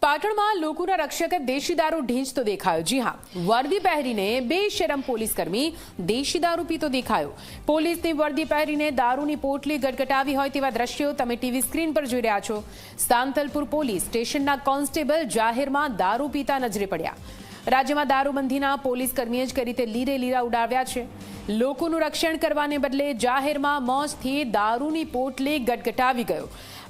પાટણમાં લોકોના રક્ષક દેશી દારૂ ઢીંચતો દેખાયો। જી હા, વર્દી પહેરીને બેશરમ પોલીસકર્મી દેશી દારૂ પીતો દેખાયો। પોલીસની વર્દી પહેરીને દારૂની પોટલી ગટગટાવી હોય તેવા દ્રશ્યો તમે ટીવી સ્ક્રીન પર જોઈ રહ્યા છો। સાંતલપુર પોલીસ સ્ટેશનના કોન્સ્ટેબલ જાહેરમાં દારૂ પીતા નજરે પડ્યા। રાજ્યમાં દારૂબંધીના પોલીસકર્મીએ જ કરી તે લીરે લીરા ઉડાવ્યા છે। લોકોનું રક્ષણ કરવાને બદલે જાહેરમાં મોજથી દારૂની પોટલી ગટગટાવી ગયો।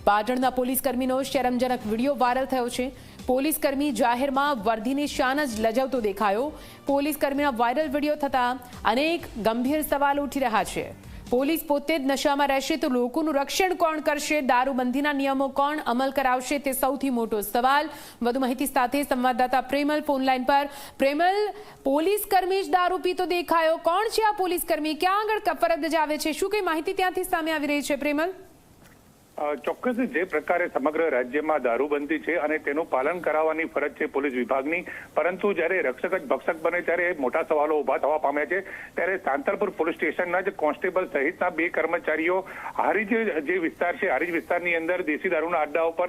પાટણના પોલીસકર્મીનો શરમજનક વિડીયો વાયરલ થયો છે। પોલીસકર્મી જાહેરમાં વર્દીની શાન જ લજાવતો દેખાયો। પોલીસકર્મીના વાયરલ વિડીયો થતાં અનેક ગંભીર સવાલો ઉઠી રહ્યા છે। પોલીસ પોતે જ નશામાં રહેશે તો લોકોનું રક્ષણ કોણ કરશે? દારૂબંધીના નિયમો કોણ અમલ કરાવશે? તે સૌથી મોટો સવાલ। વધુ માહિતી સાથે સંવાદદાતા પ્રેમલ ફોનલાઈન પર। પ્રેમલ, પોલીસકર્મી જ દારૂ પીતો દેખાયો, કોણ છે આ પોલીસકર્મી? ક્યાં આગળ ફરજ બજાવે છે? શું કઈ માહિતી ત્યાંથી સામે આવી રહી છે પ્રેમલ? ચોક્કસ જે પ્રકારે સમગ્ર રાજ્યમાં દારૂબંધી છે અને તેનું પાલન કરાવવાની ફરજ છે પોલીસ વિભાગની, પરંતુ જ્યારે રક્ષક જ ભક્ષક બને ત્યારે મોટા સવાલો ઉભા થવા પામ્યા છે। ત્યારે સાંતલપુર પોલીસ સ્ટેશનના જ કોન્સ્ટેબલ સહિતના 2 કર્મચારીઓ હારીજ જે વિસ્તાર છે, હારીજ વિસ્તારની અંદર દેશી દારૂના અડ્ડા ઉપર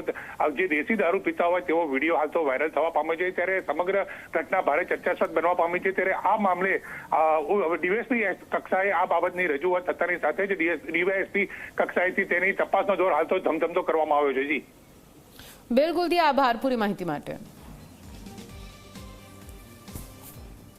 જે દેશી દારૂ પીતા હોય તેવો વિડીયો હાલ તો વાયરલ થવા પામ્યો છે। ત્યારે સમગ્ર ઘટના ભારે ચર્ચાસ્પદ બનવા પામી છે। ત્યારે આ મામલે ડીવાયએસપી કક્ષાએ આ બાબતની રજૂઆત થતાની સાથે જ ડીવાયએસપી કક્ષાએથી તેની તપાસનો દોર હાલ તો ધમધમતો કરવામાં આવ્યો છે। જી બિલકુલ, આભાર પૂરી માહિતી માટે।